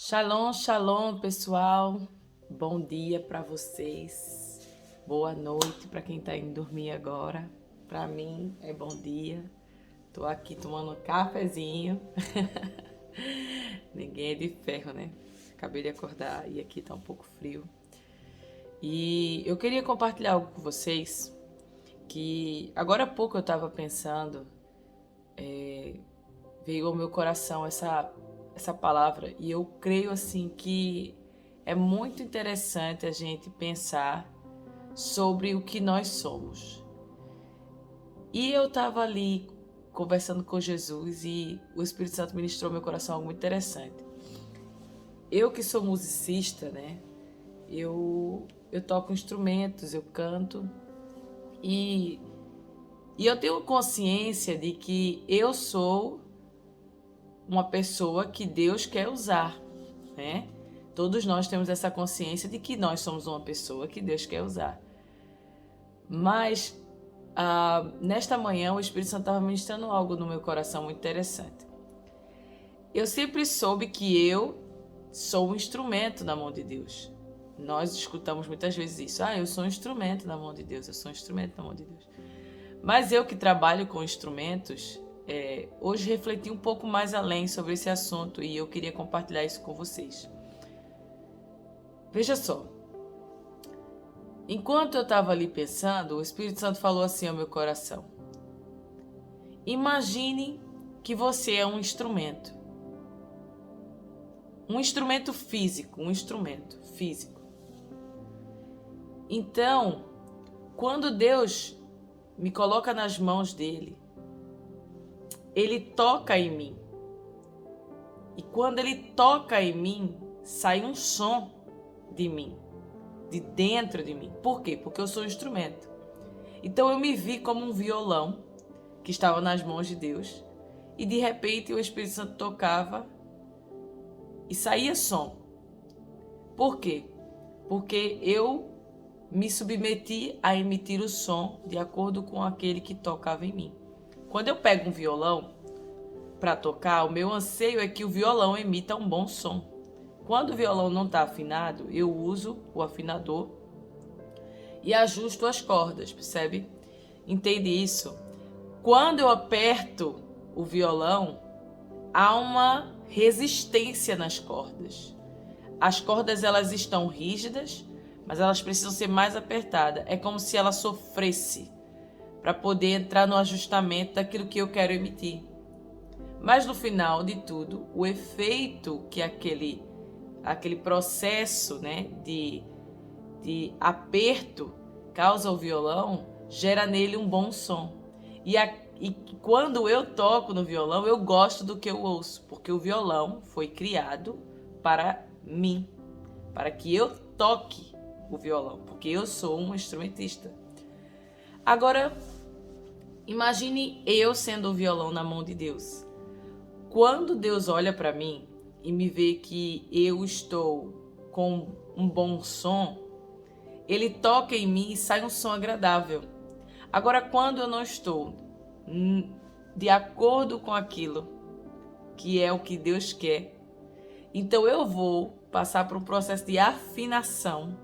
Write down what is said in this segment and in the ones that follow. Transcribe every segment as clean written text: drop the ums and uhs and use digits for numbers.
Shalom, shalom, pessoal. Bom dia para vocês. Boa noite para quem tá indo dormir agora. Para mim é bom dia. Tô aqui tomando um cafezinho. Ninguém é de ferro, né? Acabei de acordar e aqui tá um pouco frio. E eu queria compartilhar algo com vocês que agora há pouco eu tava pensando, veio ao meu coração essa palavra e eu creio assim que é muito interessante a gente pensar sobre o que nós somos. E eu estava ali conversando com Jesus e o Espírito Santo ministrou ao meu coração algo muito interessante. Eu que sou musicista, né? Eu toco instrumentos, eu canto e, e eu tenho consciência de que eu sou uma pessoa que Deus quer usar, né? Todos nós temos essa consciência de que nós somos uma pessoa que Deus quer usar. Mas nesta manhã o Espírito Santo estava ministrando algo no meu coração muito interessante. Eu sempre soube que eu sou um instrumento na mão de Deus. Nós escutamos muitas vezes isso. Eu sou um instrumento na mão de Deus, eu sou um instrumento na mão de Deus. Mas eu que trabalho com instrumentos, hoje refleti um pouco mais além sobre esse assunto e eu queria compartilhar isso com vocês. Veja só, enquanto eu estava ali pensando, o Espírito Santo falou assim ao meu coração: imagine que você é um instrumento físico, um instrumento físico. Então, quando Deus me coloca nas mãos dele, ele toca em mim. E quando ele toca em mim, sai um som de mim, de dentro de mim. Por quê? Porque eu sou um instrumento. Então eu me vi como um violão que estava nas mãos de Deus e de repente o Espírito Santo tocava e saía som. Por quê? Porque eu me submeti a emitir o som de acordo com aquele que tocava em mim. Quando eu pego um violão para tocar, o meu anseio é que o violão emita um bom som. Quando o violão não está afinado, eu uso o afinador e ajusto as cordas, percebe? Entende isso? Quando eu aperto o violão, há uma resistência nas cordas. As cordas elas estão rígidas, mas elas precisam ser mais apertadas. É como se ela sofresse para poder entrar no ajustamento daquilo que eu quero emitir. Mas no final de tudo, o efeito que aquele processo, né, de aperto causa ao violão, gera nele um bom som. E quando eu toco no violão, eu gosto do que eu ouço, porque o violão foi criado para mim, para que eu toque o violão, porque eu sou um instrumentista. Agora, imagine eu sendo o violão na mão de Deus. Quando Deus olha para mim e me vê que eu estou com um bom som, ele toca em mim e sai um som agradável. Agora, quando eu não estou de acordo com aquilo que é o que Deus quer, então eu vou passar por um processo de afinação,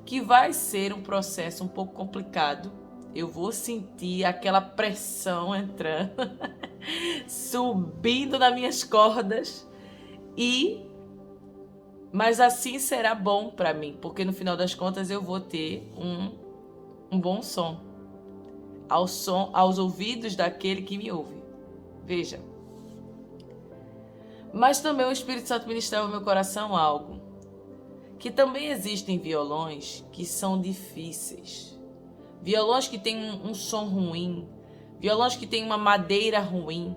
que vai ser um processo um pouco complicado. Eu vou sentir aquela pressão entrando, subindo nas minhas cordas, mas assim será bom para mim, porque no final das contas eu vou ter um bom som aos ouvidos daquele que me ouve. Veja. Mas também o Espírito Santo ministrava no meu coração algo, que também existem violões que são difíceis. Violões que têm um som ruim, violões que têm uma madeira ruim,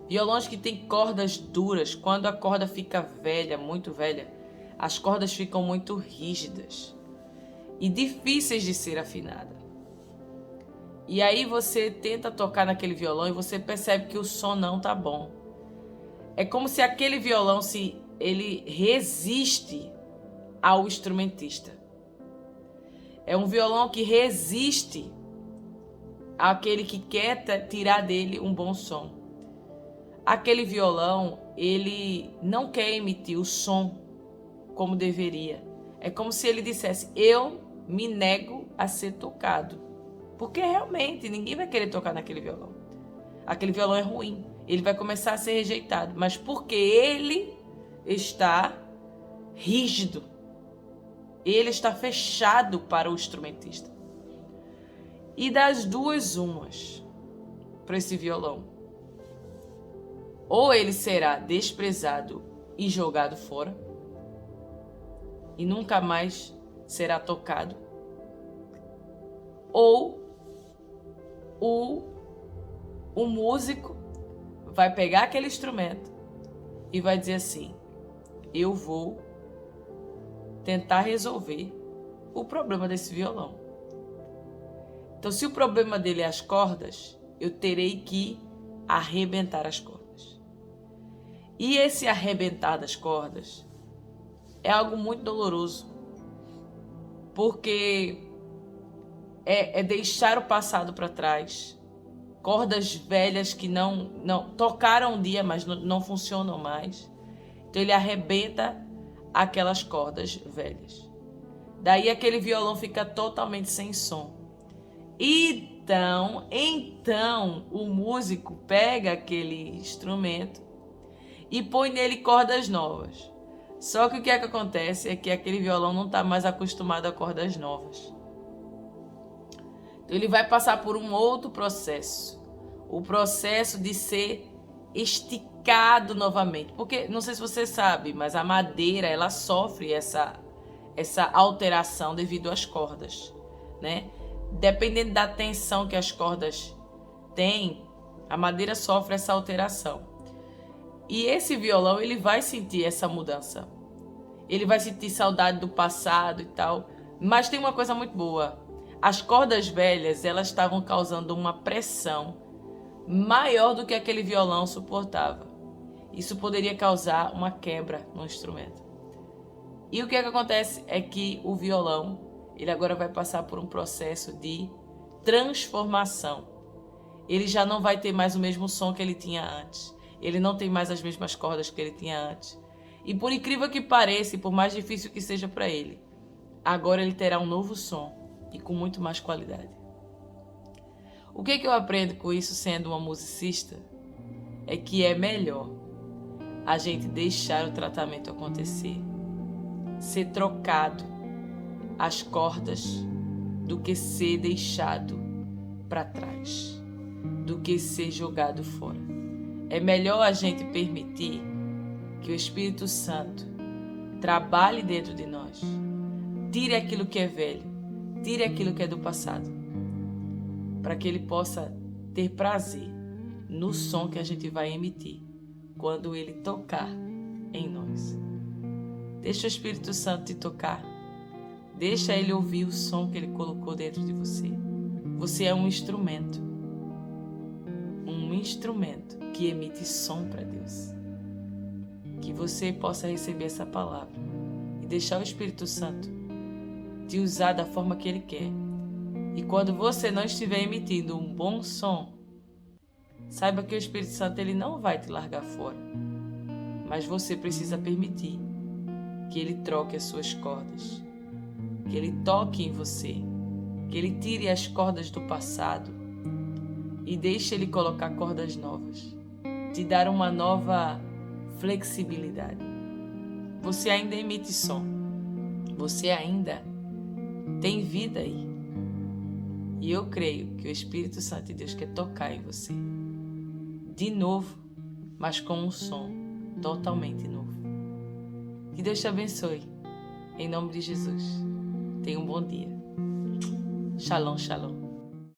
violões que têm cordas duras. Quando a corda fica velha, muito velha, as cordas ficam muito rígidas e difíceis de ser afinada. E aí você tenta tocar naquele violão e você percebe que o som não tá bom. É como se aquele violão, ele resiste ao instrumentista. É um violão que resiste àquele que quer tirar dele um bom som. Aquele violão, ele não quer emitir o som como deveria. É como se ele dissesse: eu me nego a ser tocado. Porque realmente ninguém vai querer tocar naquele violão. Aquele violão é ruim. Ele vai começar a ser rejeitado. Mas porque ele está rígido. Ele está fechado para o instrumentista. E das duas umas para esse violão. Ou ele será desprezado e jogado fora. E nunca mais será tocado. Ou o músico vai pegar aquele instrumento e vai dizer assim: eu vou tentar resolver o problema desse violão. Então, se o problema dele é as cordas, eu terei que arrebentar as cordas. E esse arrebentar das cordas é algo muito doloroso, porque é deixar o passado para trás. Cordas velhas que não tocaram um dia, mas não funcionam mais. Então ele arrebenta aquelas cordas velhas. Daí aquele violão fica totalmente sem som. Então o músico pega aquele instrumento e põe nele cordas novas. Só que o que é que acontece é que aquele violão não está mais acostumado a cordas novas. Então ele vai passar por um outro processo. O processo de ser esticado novamente. Porque, não sei se você sabe, mas a madeira, ela sofre essa alteração devido às cordas, né? Dependendo da tensão que as cordas têm, a madeira sofre essa alteração. E esse violão, ele vai sentir essa mudança. Ele vai sentir saudade do passado e tal. Mas tem uma coisa muito boa. As cordas velhas, elas estavam causando uma pressão maior do que aquele violão suportava. Isso poderia causar uma quebra no instrumento. E o que é que acontece é que o violão, ele agora vai passar por um processo de transformação. Ele já não vai ter mais o mesmo som que ele tinha antes. Ele não tem mais as mesmas cordas que ele tinha antes. E por incrível que pareça, e por mais difícil que seja para ele, agora ele terá um novo som e com muito mais qualidade. O que eu aprendo com isso sendo uma musicista? É que é melhor a gente deixar o tratamento acontecer, ser trocado as cordas, do que ser deixado para trás, do que ser jogado fora. É melhor a gente permitir que o Espírito Santo trabalhe dentro de nós, tire aquilo que é velho, tire aquilo que é do passado, para que ele possa ter prazer no som que a gente vai emitir quando ele tocar em nós. Deixa o Espírito Santo te tocar. Deixa ele ouvir o som que ele colocou dentro de você. Você é um instrumento que emite som para Deus. Que você possa receber essa palavra e deixar o Espírito Santo te usar da forma que ele quer. E quando você não estiver emitindo um bom som, saiba que o Espírito Santo ele não vai te largar fora. Mas você precisa permitir que ele troque as suas cordas, que ele toque em você, que ele tire as cordas do passado e deixe ele colocar cordas novas, te dar uma nova flexibilidade. Você ainda emite som, você ainda tem vida aí. E eu creio que o Espírito Santo de Deus quer tocar em você de novo, mas com um som totalmente novo. Que Deus te abençoe, em nome de Jesus. Tenha um bom dia. Shalom, shalom.